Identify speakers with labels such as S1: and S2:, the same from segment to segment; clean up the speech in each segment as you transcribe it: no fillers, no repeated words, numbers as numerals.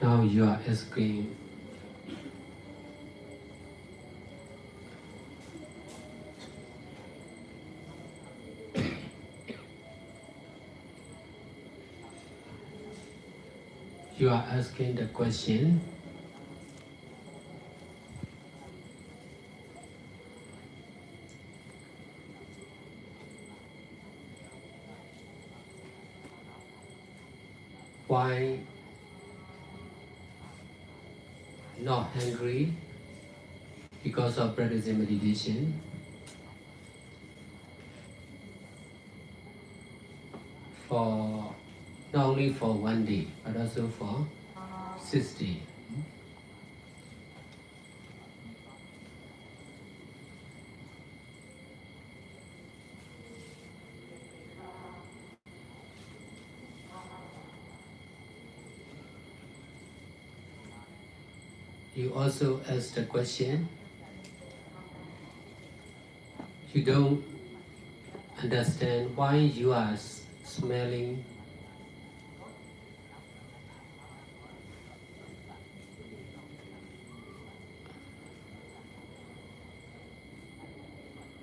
S1: Now you are asking, the question, why not hungry because of practicing meditation for not only for 1 day but also for 6 days. You also ask the question, you don't understand why you are smelling,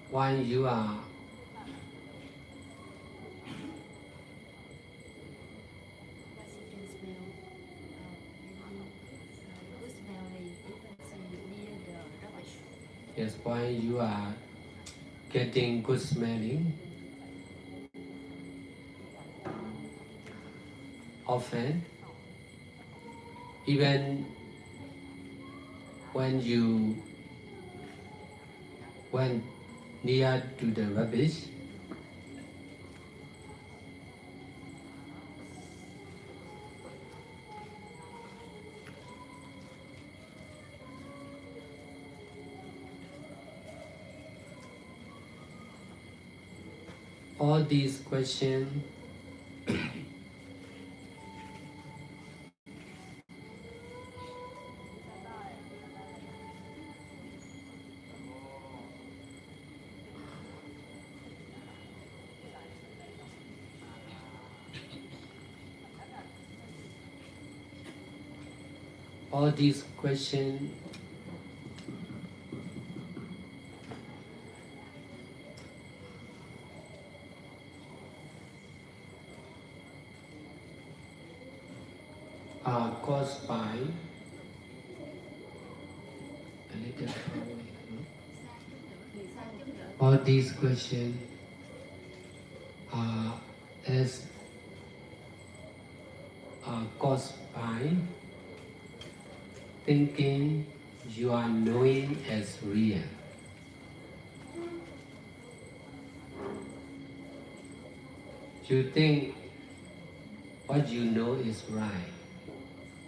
S1: why you are yes, why you are getting good smelling often, even when you went near to the rubbish. All these questions all these questions are caused by a little all these questions are as are caused by thinking you are knowing as real. You think what you know is right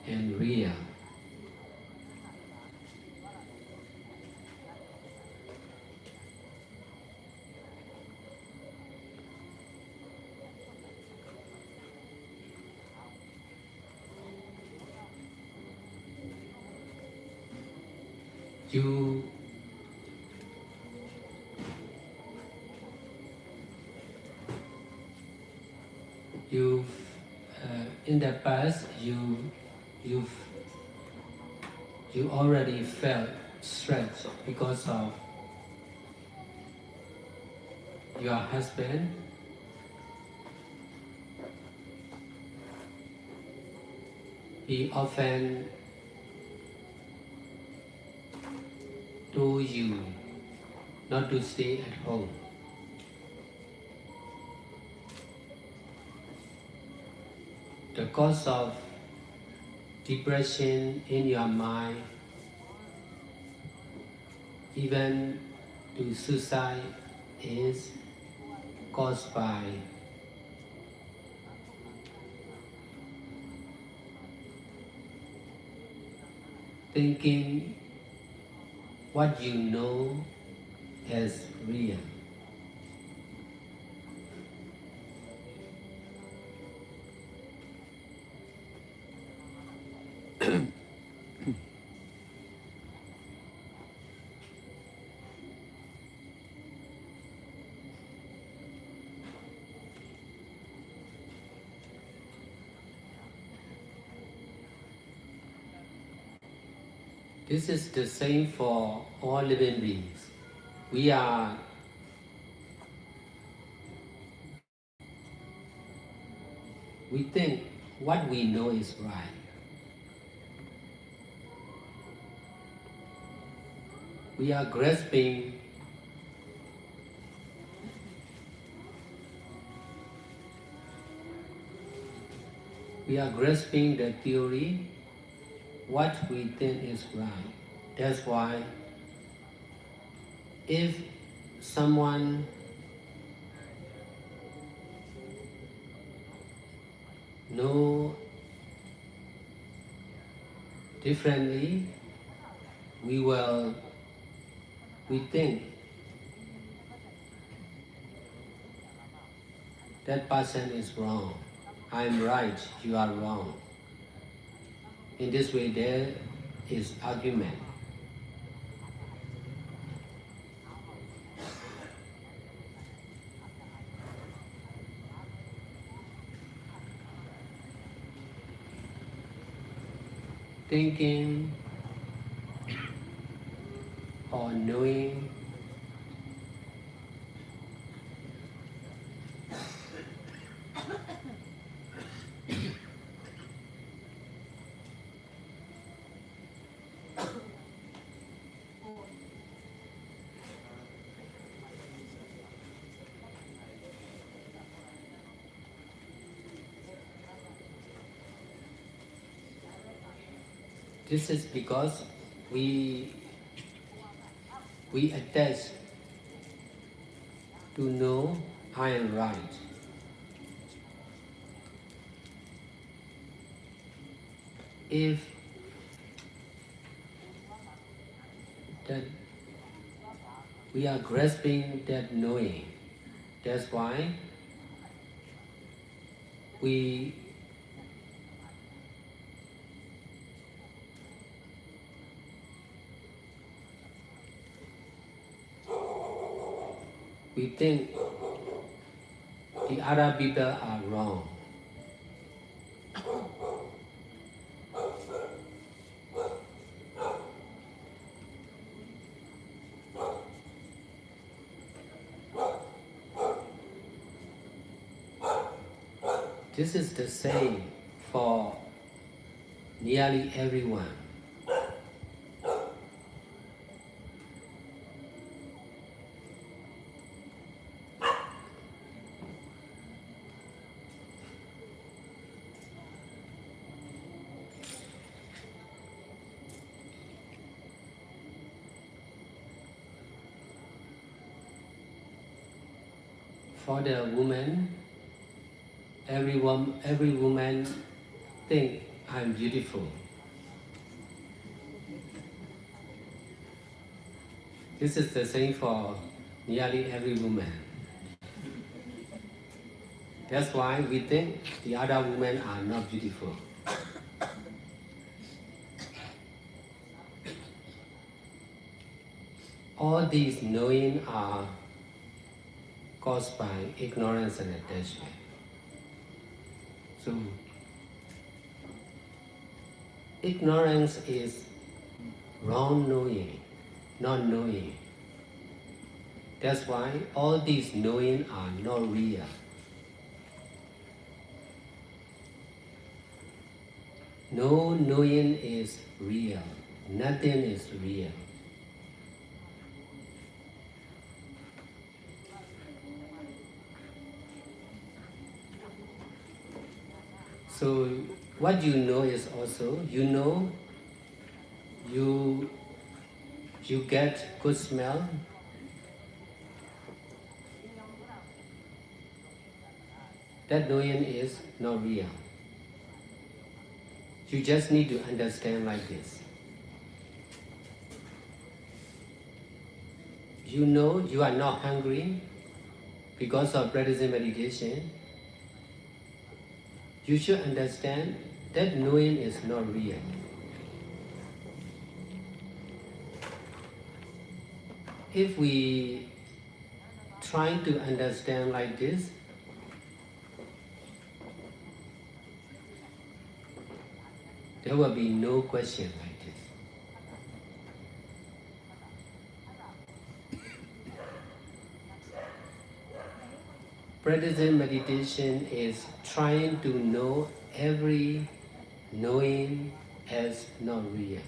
S1: and real. You you in the past you you already felt stressed because of your husband. He often told you not to stay at home. The cause of depression in your mind, even to suicide, is caused by thinking what you know as real. This is the same for all living beings. We think what we know is right. We are grasping the theory, what we think is right. That's why if someone know differently, we think that person is wrong. I'm right, you are wrong. In this way, there is argument. Thinking or knowing this is because we attach to know I am right. If that we are grasping that knowing, that's why we think the other people are wrong. This is the same for nearly everyone. For the woman, every woman think I'm beautiful. This is the same for nearly every woman. That's why we think the other women are not beautiful. All these knowing are caused by ignorance and attachment. So, ignorance is wrong knowing, not knowing. That's why all these knowing are not real. No knowing is real. Nothing is real. So what you know is also, you get good smell. That knowing is not real. You just need to understand like this. You know you are not hungry because of practicing meditation. You should understand that knowing is not real. If we try to understand like this, there will be no question like this. practicing meditation is trying to know every knowing as not real.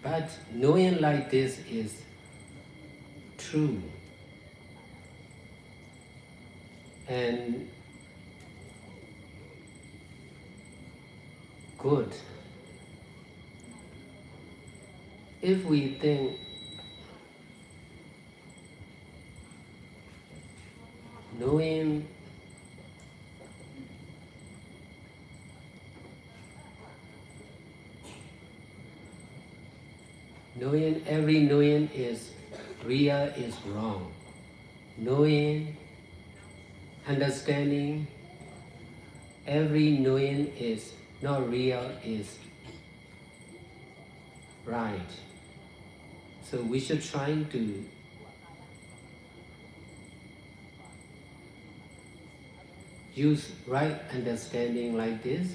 S1: But knowing like this is true and good. If we think knowing every knowing is real is wrong. Knowing, understanding, every knowing is not real is right. So we should try to use right understanding like this.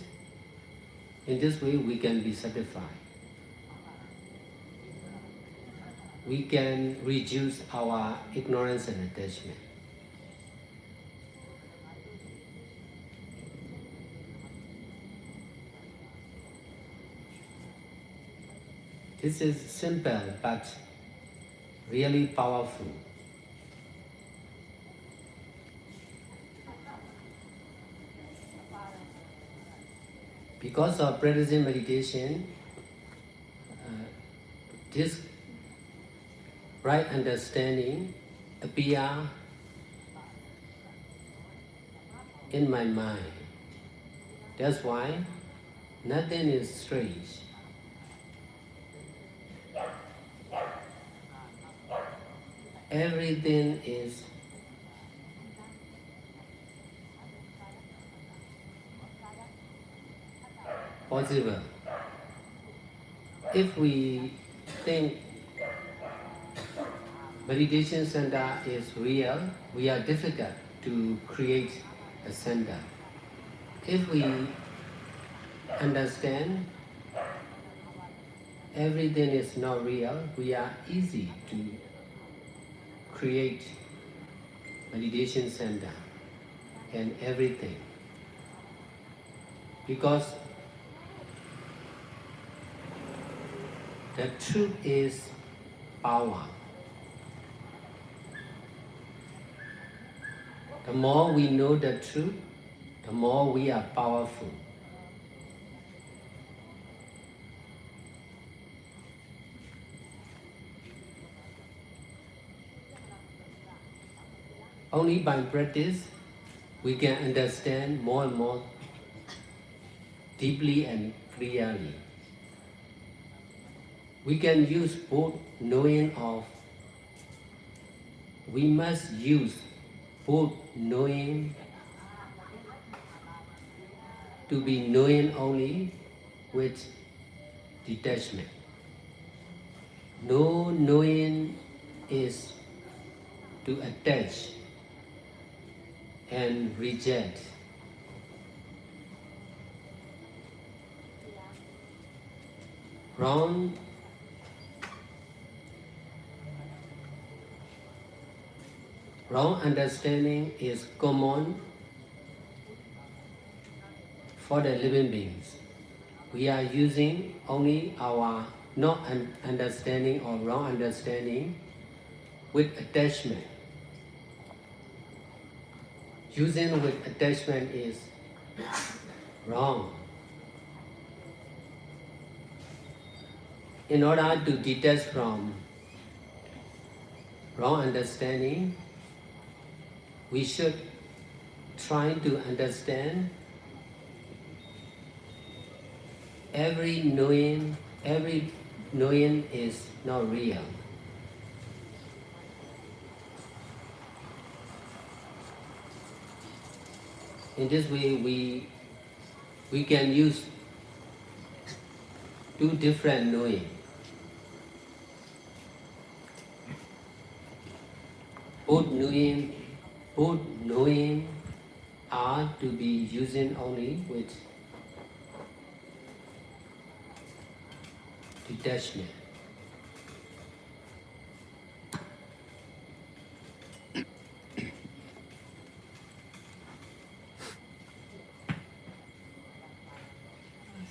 S1: In this way we can be satisfied. We can reduce our ignorance and attachment. This is simple but really powerful. Because of practicing meditation, this right understanding appear in my mind. That's why nothing is strange. Everything is possible. If we think meditation center is real, we are difficult to create a center. If we understand everything is not real, we are easy to create meditation center and everything. Because the truth is power. The more we know the truth, the more we are powerful. Only by practice, we can understand more and more deeply and clearly. We can use both knowing of, we must use both knowing to be knowing only with detachment. No knowing is to attach and reject. Wrong understanding is common for the living beings. We are using only our not understanding or wrong understanding with attachment. Using with attachment is wrong. In order to detach from wrong understanding, we should try to understand every knowing is not real. In this way, we can use two different knowing. Both knowing are to be using only with detachment.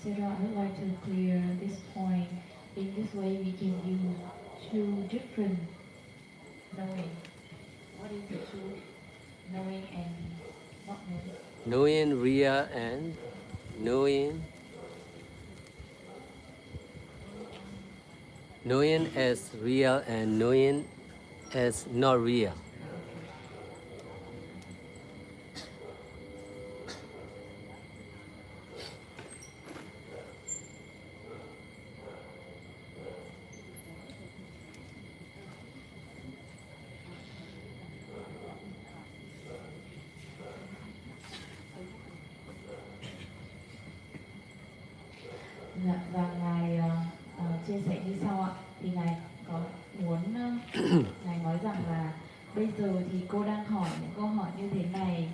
S2: Sarah, I would like to clear this point. In this way, we can use two different knowing. What is the two? Knowing and not knowing.
S1: Knowing real and knowing as real and knowing as not real.
S2: Dạ, và ngài chia sẻ như sau ạ. Thì ngài có muốn ngài nói rằng là bây giờ thì cô đang hỏi những câu hỏi như thế này.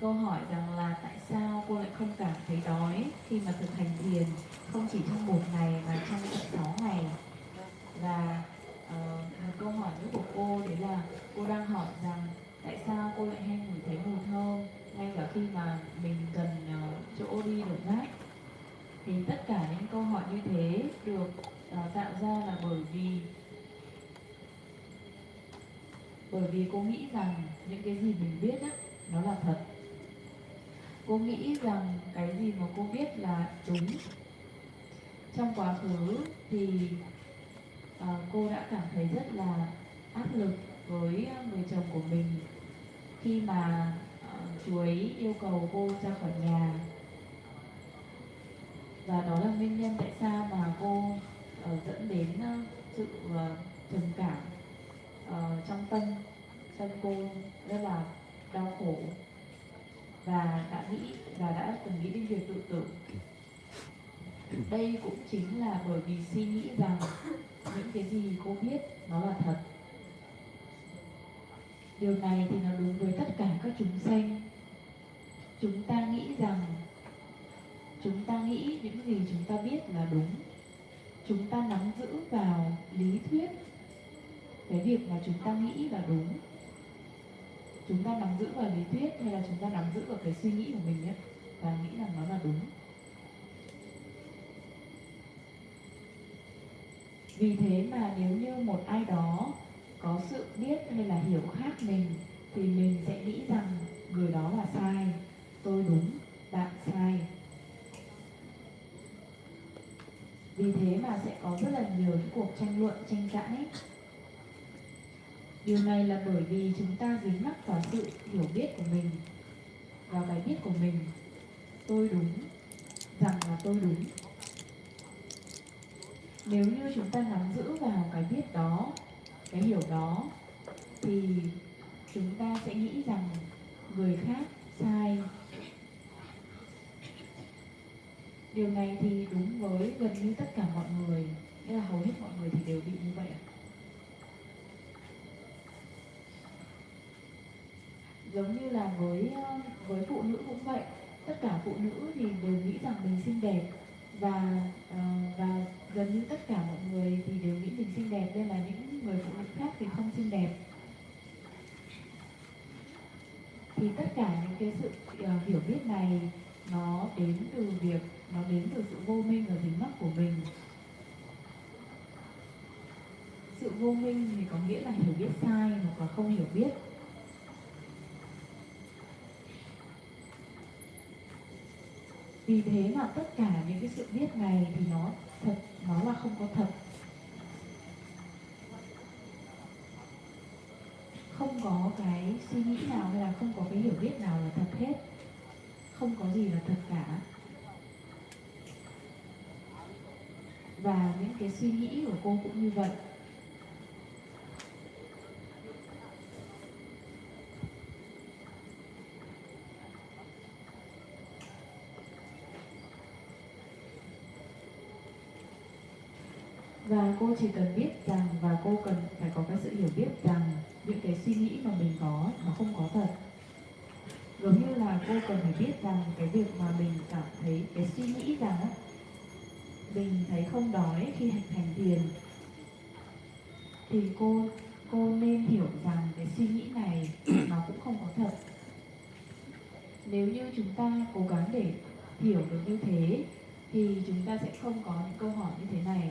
S2: Câu hỏi rằng là tại sao cô lại không cảm thấy đói khi mà thực hành thiền, không chỉ trong 1 ngày mà trong tận 6 ngày. Và một câu hỏi nữa của cô đấy là cô đang hỏi rằng tại sao cô lại hay ngửi thấy mùi thơm ngay cả khi mà mình cần chỗ đi được mát. Thì tất cả những câu hỏi như thế được tạo ra là bởi vì cô nghĩ rằng những cái gì mình biết á, nó là thật. Cô nghĩ rằng cái gì mà cô biết là đúng. Trong quá khứ thì cô đã cảm thấy rất là áp lực với người chồng của mình khi mà chú ấy yêu cầu cô ra khỏi nhà. Và đó là nguyên nhân tại sao mà cô dẫn đến sự trầm cảm trong tâm cô rất là đau khổ, và đã từng nghĩ đến việc tự tử. Đây cũng chính là bởi vì suy nghĩ rằng những cái gì cô biết nó là thật. Điều này thì nó đúng với tất cả các chúng sanh. Chúng ta nghĩ những gì chúng ta biết là đúng. Chúng ta nắm giữ vào lý thuyết cái việc mà chúng ta nghĩ là đúng. Chúng ta nắm giữ vào lý thuyết hay là chúng ta nắm giữ vào cái suy nghĩ của mình ấy, và nghĩ rằng nó là đúng. Vì thế mà nếu như một ai đó có sự biết hay là hiểu khác mình thì mình sẽ nghĩ rằng người đó là sai, tôi đúng, bạn sai. Vì thế mà sẽ có rất là nhiều những cuộc tranh luận, tranh cãi. Điều này là bởi vì chúng ta dính mắc vào sự hiểu biết của mình, vào cái biết của mình. Tôi đúng, rằng là tôi đúng. Nếu như chúng ta nắm giữ vào cái biết đó, cái hiểu đó, thì chúng ta sẽ nghĩ rằng người khác sai. Điều này thì đúng với gần như tất cả mọi người, nghĩa là hầu hết mọi người thì đều bị như vậy ạ. Giống như là với phụ nữ cũng vậy, tất cả phụ nữ thì đều nghĩ rằng mình xinh đẹp, và gần như tất cả mọi người thì đều nghĩ mình xinh đẹp, nên là những người phụ nữ khác thì không xinh đẹp. Thì tất cả những cái sự hiểu biết này nó đến từ sự vô minh và dính mắc của mình. Sự vô minh thì có nghĩa là hiểu biết sai hoặc là không hiểu biết. Vì thế mà tất cả những cái sự biết này thì nó là không có thật. Không có cái suy nghĩ nào hay là không có cái hiểu biết nào là thật hết. Không có gì là thật cả. Và những cái suy nghĩ của cô cũng như vậy. Và cô chỉ cần biết rằng, và cô cần phải có cái sự hiểu biết rằng những cái suy nghĩ mà mình có nó không có thật. Giống như là cô cần phải biết rằng cái việc mà mình cảm thấy cái suy nghĩ rằng mình thấy không đói khi hành thiền, thì cô nên hiểu rằng cái suy nghĩ này nó cũng không có thật. Nếu như chúng ta cố gắng để hiểu được như thế thì chúng ta sẽ không có những câu hỏi như thế này.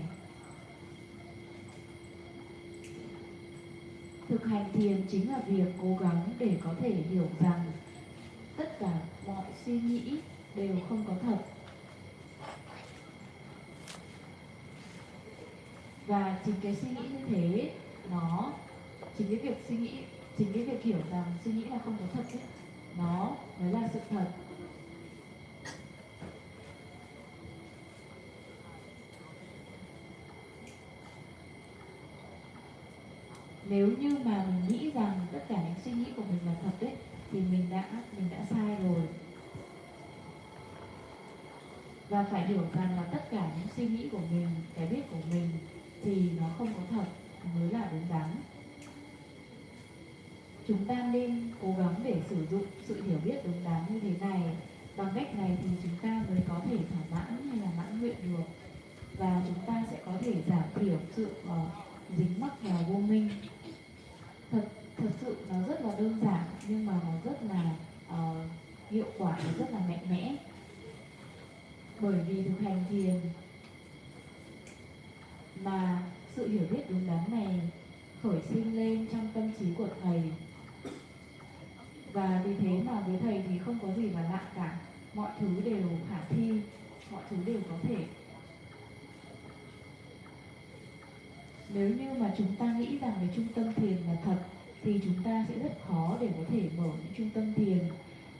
S2: Thực hành thiền chính là việc cố gắng để có thể hiểu rằng tất cả mọi suy nghĩ đều không có thật. Và chính cái suy nghĩ như thế, chính cái việc hiểu rằng suy nghĩ là không có thật ấy, nó mới là sự thật. Nếu như mà mình nghĩ rằng tất cả những suy nghĩ của mình là thật đấy, thì mình đã sai rồi. Và phải hiểu rằng là tất cả những suy nghĩ của mình, cái biết của mình thì nó không có thật mới là đúng đắn. Chúng ta nên cố gắng để sử dụng sự hiểu biết đúng đắn như thế này. Bằng cách này thì chúng ta mới có thể thỏa mãn hay là mãn nguyện được. Và chúng ta sẽ có thể giảm thiểu sự dính mắc vào vô minh. Thật sự nó rất là đơn giản nhưng mà nó rất là hiệu quả và rất là mạnh mẽ. Bởi vì thực hành thiền mà sự hiểu biết đúng đắn này khởi sinh lên trong tâm trí của thầy. Và vì thế mà với thầy thì không có gì là lạ cả. Mọi thứ đều khả thi, mọi thứ đều có thể. Nếu như mà chúng ta nghĩ rằng cái trung tâm thiền là thật thì chúng ta sẽ rất khó để có thể mở những trung tâm thiền.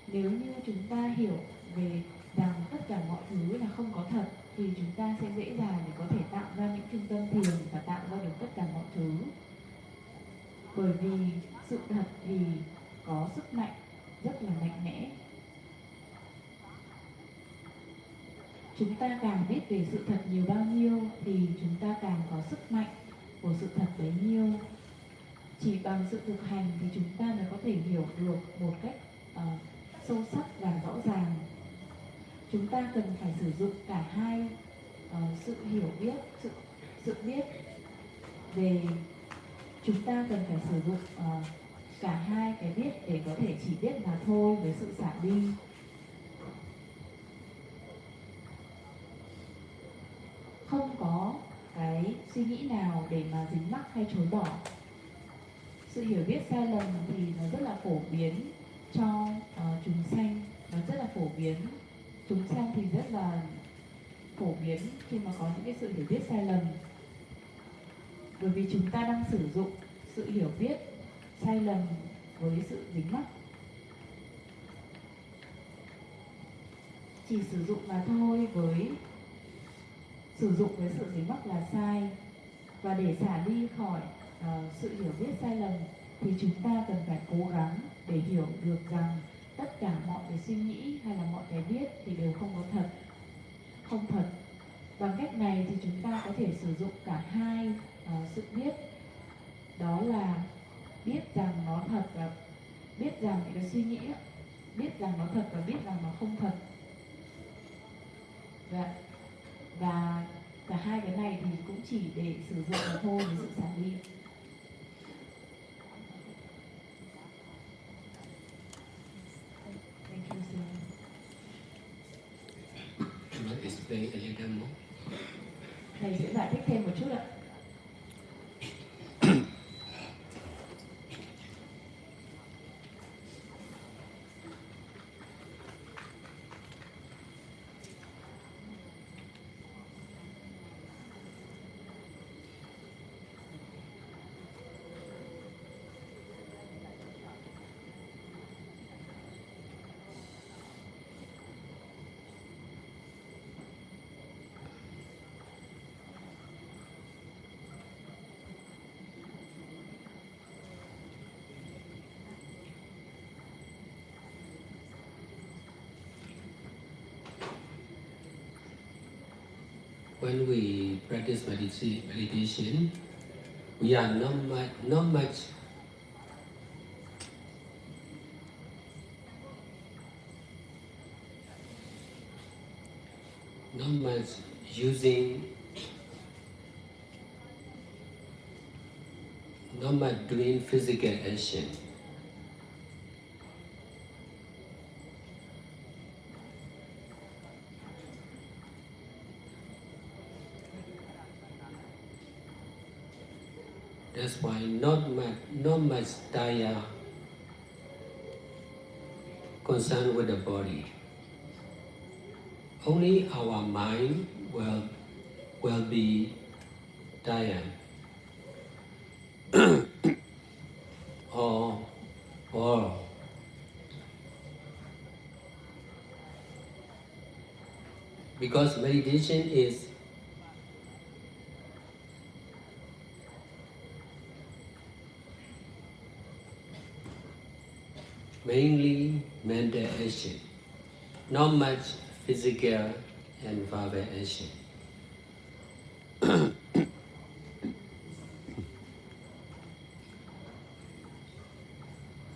S2: Nếu như chúng ta hiểu về rằng tất cả mọi thứ là không có thật thì chúng ta sẽ dễ dàng để có thể tạo ra những trung tâm thiền và tạo ra được tất cả mọi thứ. Bởi vì sự thật thì có sức mạnh rất là mạnh mẽ. Chúng ta càng biết về sự thật nhiều bao nhiêu thì chúng ta càng có sức mạnh của sự thật bấy nhiêu. Chỉ bằng sự thực hành thì chúng ta mới có thể hiểu được một cách sâu sắc và rõ ràng. Chúng ta cần phải sử dụng cả hai sự hiểu biết, sự biết về. Chúng ta cần phải sử dụng cả hai cái biết để có thể chỉ biết mà thôi với sự xả đi. Không có cái suy nghĩ nào để mà dính mắc hay chối bỏ. Sự hiểu biết sai lầm thì nó rất là phổ biến cho chúng sanh, nó rất là phổ biến. Chúng sanh thì rất là phổ biến khi mà có những cái sự hiểu biết sai lầm. Bởi vì chúng ta đang sử dụng sự hiểu biết sai lầm với sự dính mắc. Chỉ sử dụng mà thôi, sử dụng với sự dính mắc là sai. Và để xả đi khỏi sự hiểu biết sai lầm thì chúng ta cần phải cố gắng để hiểu được rằng tất cả mọi cái suy nghĩ hay là mọi cái biết thì đều không có thật, không thật. Bằng cách này thì chúng ta có thể sử dụng cả hai sự biết, đó là biết rằng nó thật và biết rằng những cái suy nghĩ, biết rằng nó thật và biết rằng nó không thật. Và cả hai cái này thì cũng chỉ để sử dụng mà thôi với sự xả đi. Thank you, sir.
S1: Can you explain a little more?
S2: Thầy sẽ giải thích thêm một chút ạ.
S1: When we practice meditation, we are not much using, not much doing physical action. That's why not much taya concerned with the body. Only our mind will be tired or because meditation is mainly mental action, not much physical and verbal action.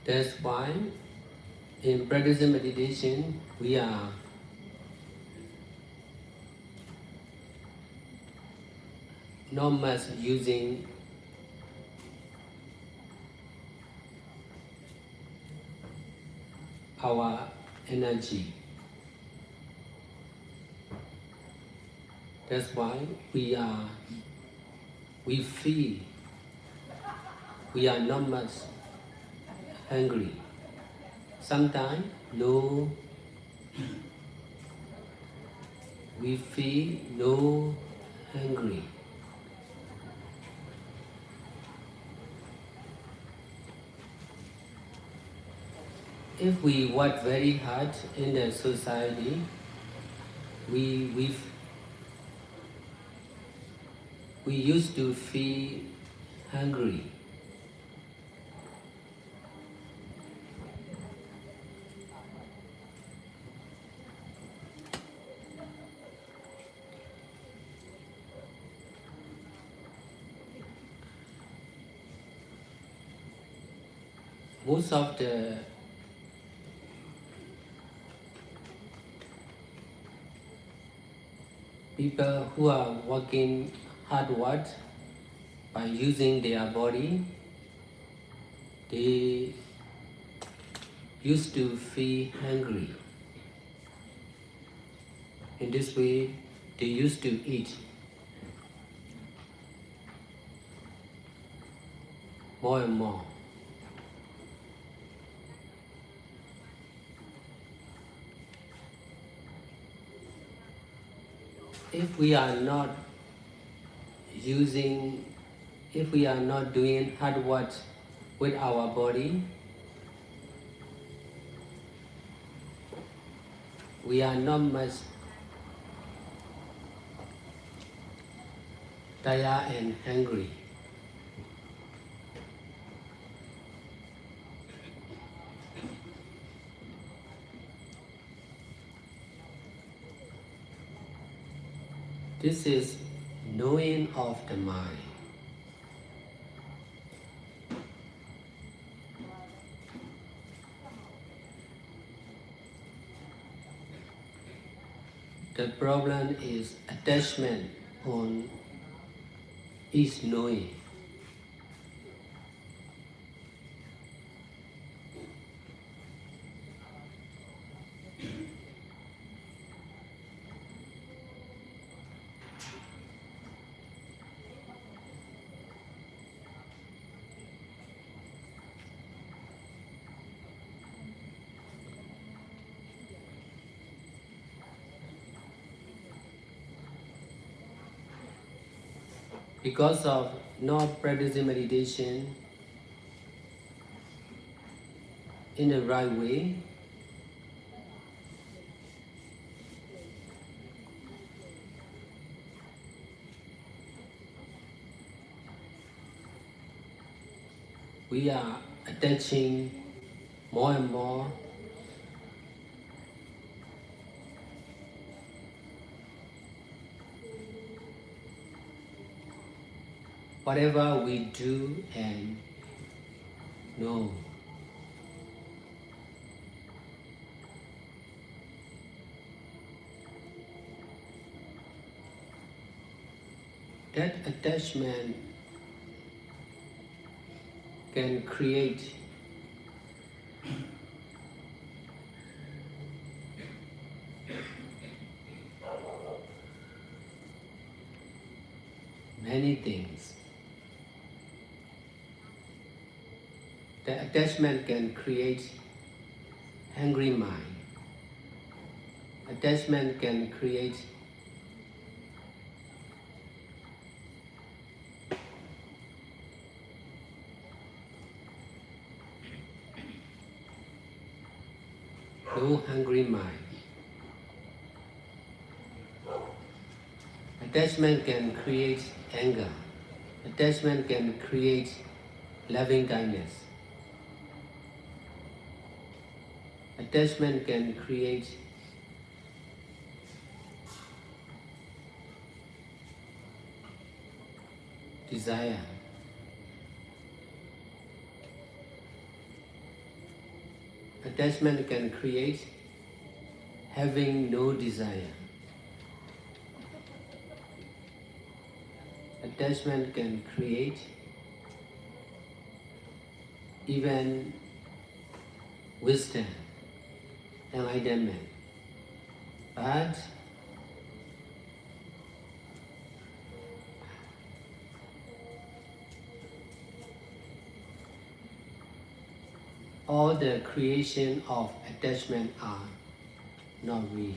S1: That's why in practicing meditation, we are not much using our energy. That's why we feel we are not much hungry. Sometimes we feel no hungry. If we work very hard in the society, we used to feel hungry. Most of the people who are working hard work by using their body, they used to feel hungry. In this way, they used to eat more and more. If we are not doing hard work with our body, we are not much tired and hungry. This is knowing of the mind. The problem is attachment on each knowing. Because of not practicing meditation in the right way, we are attaching more and more whatever we do and know. That attachment can create many things. The attachment can create angry mind. Attachment can create no hungry mind. Attachment can create anger. Attachment can create loving kindness. Attachment can create desire. Attachment can create having no desire. Attachment can create even wisdom, enlightenment. But all the creation of attachment are not real.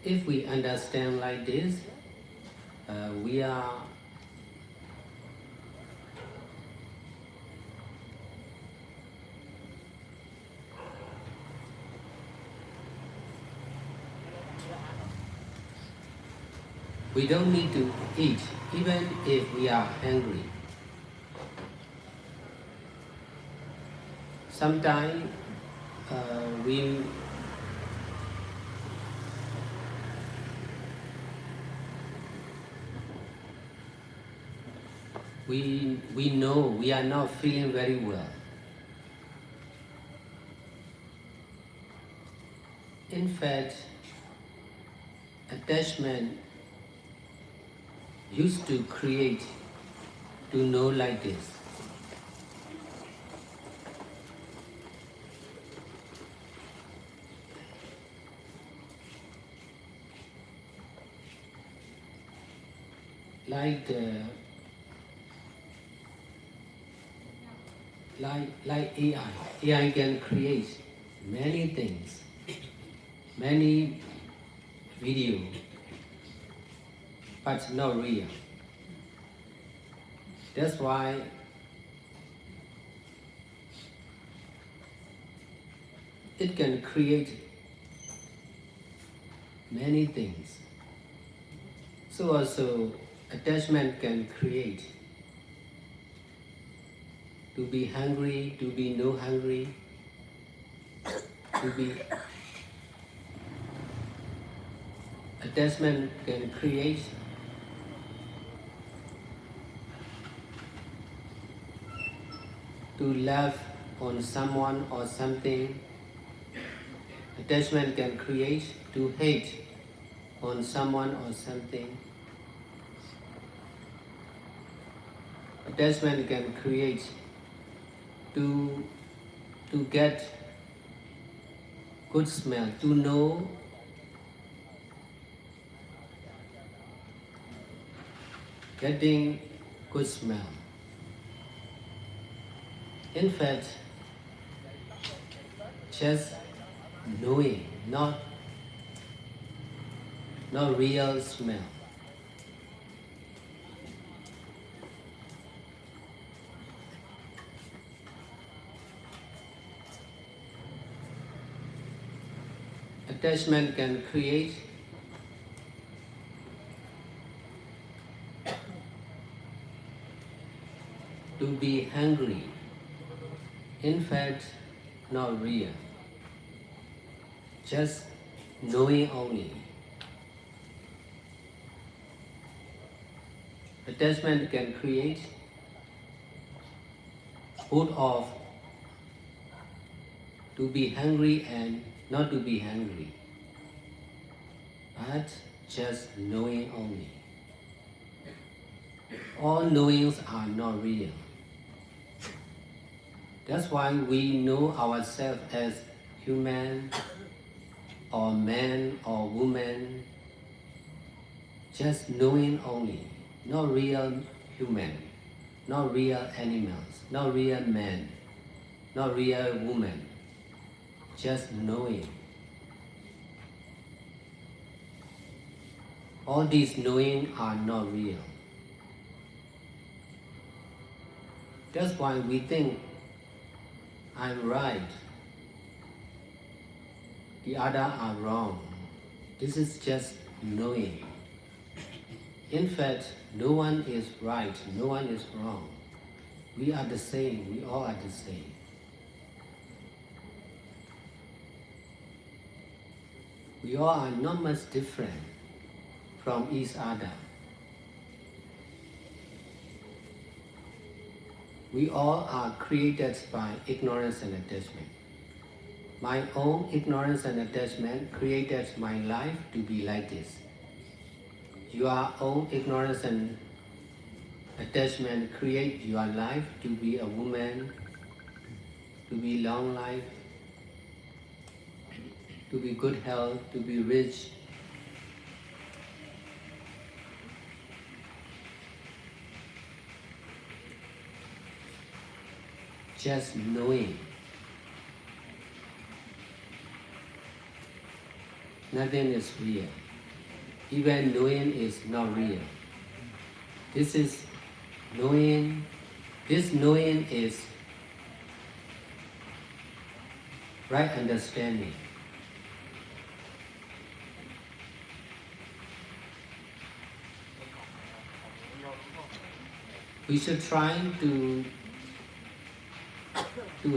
S1: If we understand like this, we are we don't need to eat even if we are hungry. Sometimes we know we are not feeling very well. In fact, attachment used to create to know like this. Like AI. AI can create many things, many video, but not real. That's why it can create many things. So also attachment can create to be hungry, to be no hungry, to be attachment can create to love on someone or something. Attachment can create to hate on someone or something. Attachment can create to get good smell, to know getting good smell. In fact, just knowing, not real smell. Attachment can create to be hungry. In fact, not real. Just knowing only. Attachment can create put off to be hungry and not to be hungry, but just knowing only. All knowings are not real. That's why we know ourselves as human or man or woman just knowing only, not real human, not real animals, not real man, not real woman, just knowing. All these knowing are not real. That's why we think I'm right, the other are wrong. This is just knowing. In fact, no one is right, no one is wrong. We are the same, we all are the same. We all are not much different from each other. We all are created by ignorance and attachment. My own ignorance and attachment created my life to be like this. Your own ignorance and attachment create your life to be a woman, to be long life, to be good health, to be rich. Just knowing. Nothing is real. Even knowing is not real. This is knowing. This knowing is right understanding. We should try to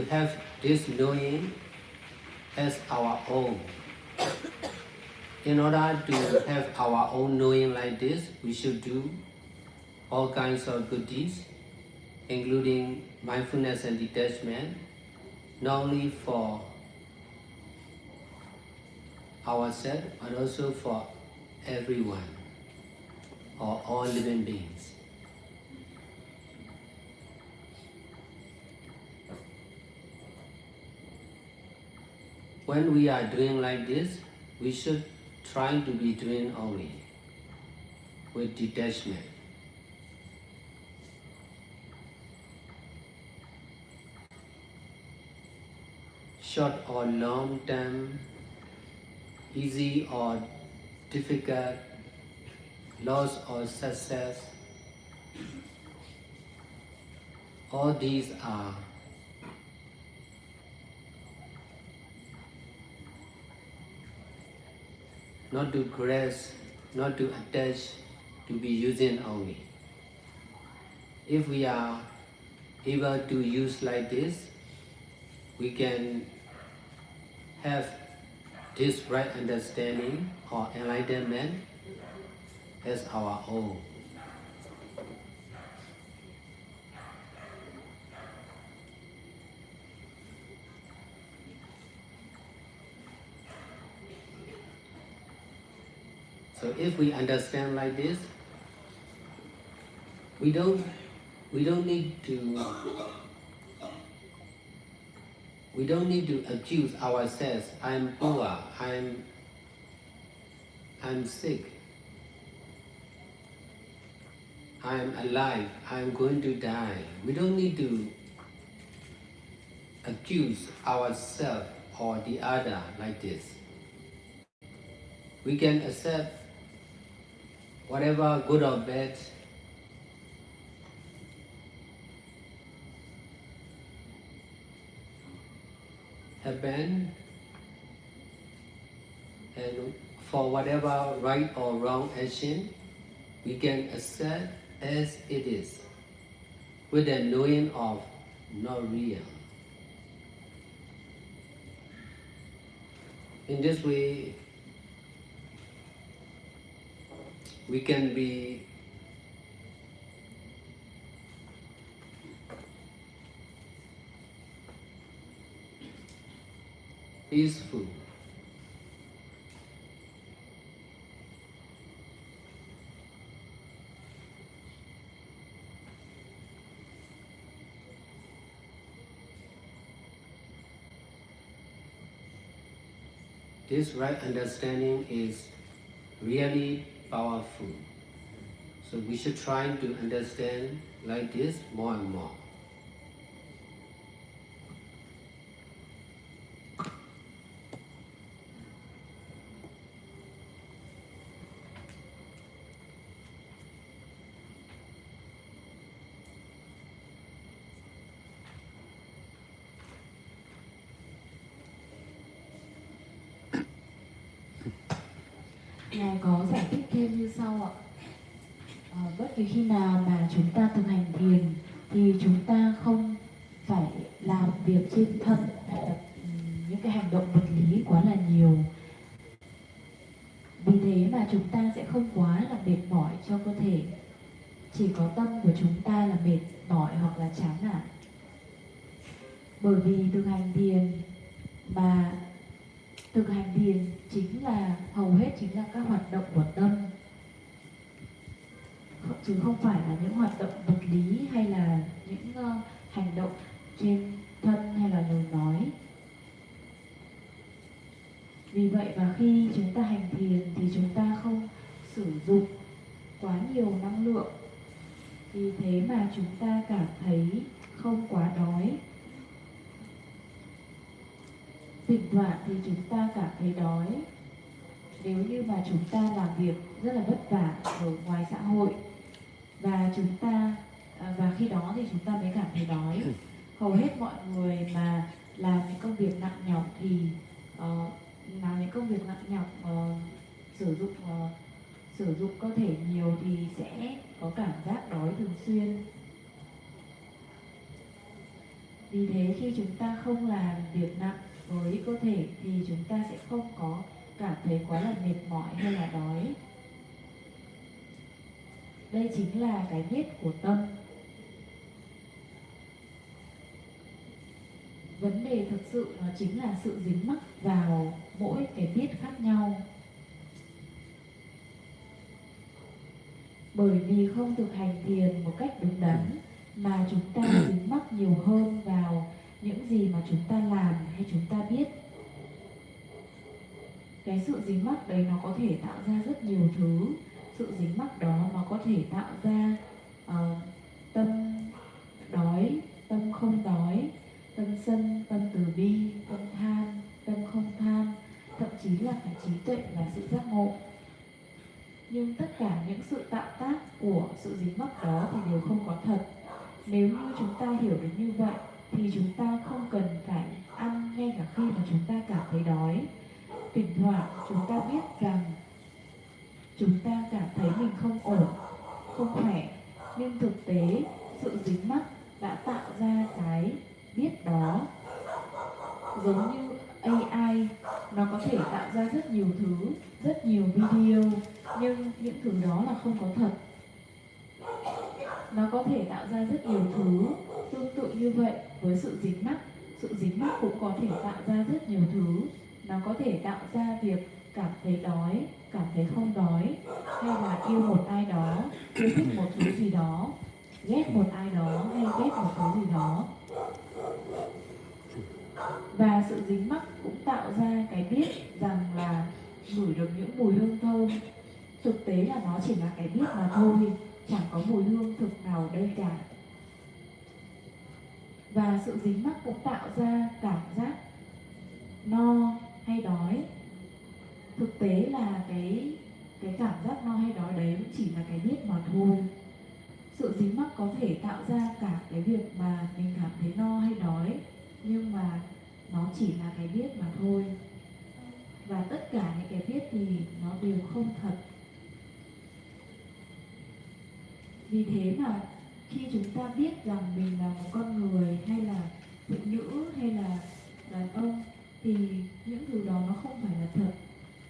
S1: have this knowing as our own. In order to have our own knowing like this, we should do all kinds of good deeds, including mindfulness and detachment, not only for ourselves, but also for everyone or all living beings. When we are doing like this, we should try to be doing only with detachment. Short or long term, easy or difficult, loss or success, all these are not to grasp, not to attach, to be using only. If we are able to use like this, we can have this right understanding or enlightenment as our own. So if we understand like this, we don't need to accuse ourselves. I'm poor. I'm sick. I'm alive. I'm going to die. We don't need to accuse ourselves or the other like this. We can accept whatever good or bad happen, and for whatever right or wrong action, we can accept as it is, with the knowing of not real. In this way, we can be peaceful. This right understanding is really powerful. So we should try to understand like this more and more.
S2: Ngài có giải thích thêm như sau ạ. Bất kỳ khi nào mà chúng ta thực hành thiền thì chúng ta không phải làm việc trên thân hay là những cái hành động vật lý quá là nhiều. Vì thế mà chúng ta sẽ không quá là mệt mỏi cho cơ thể. Chỉ có tâm của chúng ta là mệt mỏi hoặc là chán nản. Bởi vì thực hành thiền chính là hầu hết chính là các hoạt động của tâm, chứ không phải là những hoạt động vật lý hay là những hành động trên thân hay là lời nói. Vì vậy và khi chúng ta hành thiền thì chúng ta không sử dụng quá nhiều năng lượng. Vì thế mà chúng ta cảm thấy không quá đói. Thỉnh thoảng thì chúng ta cảm thấy đói nếu như mà chúng ta làm việc rất là vất vả ở ngoài xã hội, và khi đó thì chúng ta mới cảm thấy đói. Hầu hết mọi người mà làm những công việc nặng nhọc thì sử dụng cơ thể nhiều thì sẽ có cảm giác đói thường xuyên. Vì thế khi chúng ta không làm việc nặng với cơ thể thì chúng ta sẽ không có cảm thấy quá là mệt mỏi hay là đói. Đây chính là cái biết của tâm. Vấn đề thực sự nó chính là sự dính mắc vào mỗi cái biết khác nhau. Bởi vì không thực hành thiền một cách đúng đắn mà chúng ta dính mắc nhiều hơn vào những gì mà chúng ta làm hay chúng ta biết. Cái sự dính mắc đấy nó có thể tạo ra rất nhiều thứ. Sự dính mắc đó nó có thể tạo ra tâm đói, tâm không đói, tâm sân, tâm từ bi, tâm tham, tâm không tham, thậm chí là cả trí tuệ và sự giác ngộ. Nhưng tất cả những sự tạo tác của sự dính mắc đó thì đều không có thật. Nếu như chúng ta hiểu được như vậy thì chúng ta không cần phải ăn ngay cả khi mà chúng ta cảm thấy đói. Thỉnh thoảng chúng ta biết rằng chúng ta cảm thấy mình không ổn, không khỏe, nhưng thực tế sự dính mắc đã tạo ra cái biết đó. Giống như AI, nó có thể tạo ra rất nhiều thứ, rất nhiều video, nhưng những thứ đó là không có thật. Nó có thể tạo ra rất nhiều thứ. Tương tự như vậy với sự dính mắc cũng có thể tạo ra rất nhiều thứ. Nó có thể tạo ra việc cảm thấy đói, cảm thấy không đói, hay là yêu một ai đó, yêu thích một thứ gì đó, ghét một ai đó hay ghét một thứ gì đó. Và sự dính mắc cũng tạo ra cái biết rằng là ngửi được những mùi hương thơm. Thực tế là nó chỉ là cái biết mà thôi, chẳng có mùi hương thực nào đây cả. Và sự dính mắc cũng tạo ra cảm giác no hay đói. Thực tế là cái cảm giác no hay đói đấy chỉ là cái biết mà thôi. Sự dính mắc có thể tạo ra cả cái việc mà mình cảm thấy no hay đói, nhưng mà nó chỉ là cái biết mà thôi. Và tất cả những cái biết thì nó đều không thật. Vì thế mà khi chúng ta biết rằng mình là một con người hay là phụ nữ hay là đàn ông thì những thứ đó nó không phải là thật,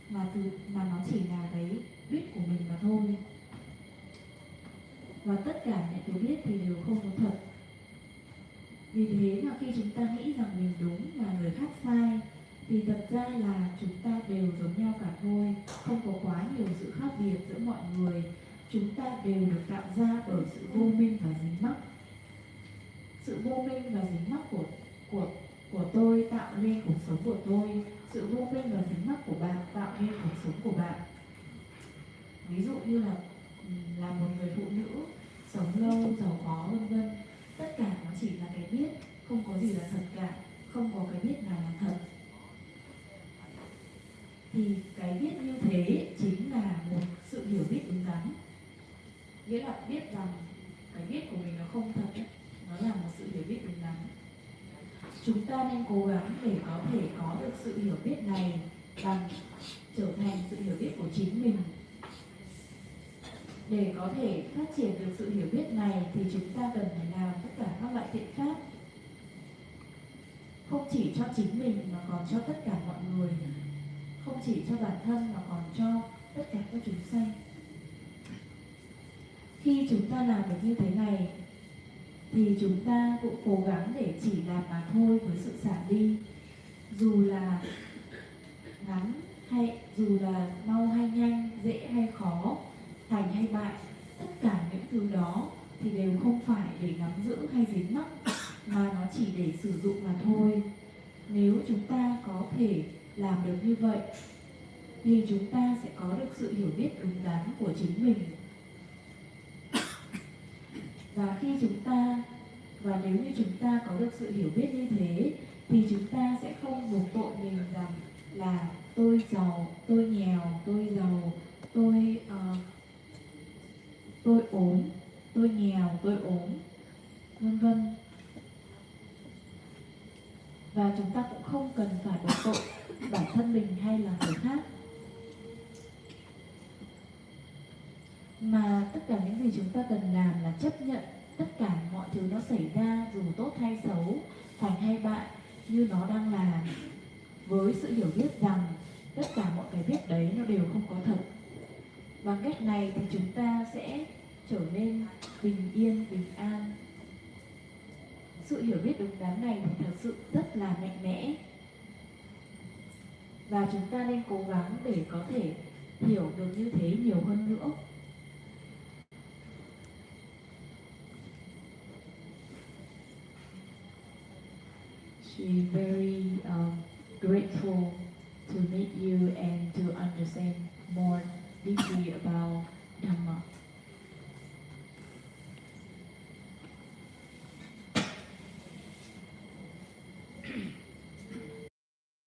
S2: mà nó chỉ là cái biết của mình mà thôi. Và tất cả những cái biết thì đều không có thật. Vì thế mà khi chúng ta nghĩ rằng mình đúng và người khác sai thì thật ra là chúng ta đều giống nhau cả thôi, không có quá nhiều sự khác biệt giữa mọi người. Chúng ta đều được tạo ra bởi sự vô minh và dính mắc. Sự vô minh và dính mắc của tôi tạo nên cuộc sống của tôi. Sự vô minh và dính mắc của bạn tạo nên cuộc sống của bạn. Ví dụ như là là một người phụ nữ sống lâu, giàu có vân vân. Tất cả nó chỉ là cái biết, không có gì là thật cả, không có cái biết nào là thật. Thì cái biết như thế chính là một sự hiểu biết đúng đắn. Nghĩa là biết rằng cái biết của mình nó không thật ấy, nó là một sự hiểu biết đúng đắn. Chúng ta nên cố gắng để có thể có được sự hiểu biết này bằng trở thành sự hiểu biết của chính mình. Để có thể phát triển được sự hiểu biết này thì chúng ta cần phải làm tất cả các loại thiện pháp, không chỉ cho chính mình mà còn cho tất cả mọi người, không chỉ cho bản thân mà còn cho tất cả các chúng sanh. Khi chúng ta làm được như thế này thì chúng ta cũng cố gắng để chỉ làm mà thôi với sự xả đi, dù là ngắn hay dù là mau hay nhanh, dễ hay khó, thành hay bại, tất cả những thứ đó thì đều không phải để nắm giữ hay dính mắc, mà nó chỉ để sử dụng mà thôi. Nếu chúng ta có thể làm được như vậy thì chúng ta sẽ có được sự hiểu biết đúng đắn của chính mình. Và nếu như chúng ta có được sự hiểu biết như thế thì chúng ta sẽ không buộc tội mình rằng là tôi giàu, tôi nghèo, tôi giàu, tôi ốm, tôi nghèo, tôi ốm, vân vân. Và chúng ta cũng không cần phải buộc tội bản thân mình hay là người khác, mà tất cả những gì chúng ta cần làm là chấp nhận tất cả mọi thứ nó xảy ra, dù tốt hay xấu, thành hay bại, như nó đang là, với sự hiểu biết rằng tất cả mọi cái biết đấy nó đều không có thật. Bằng cách này thì chúng ta sẽ trở nên bình yên, bình an. Sự hiểu biết đúng đắn này thì thật sự rất là mạnh mẽ, và chúng ta nên cố gắng để có thể hiểu được như thế nhiều hơn nữa. She's very grateful to meet you and to understand more deeply about Dhamma.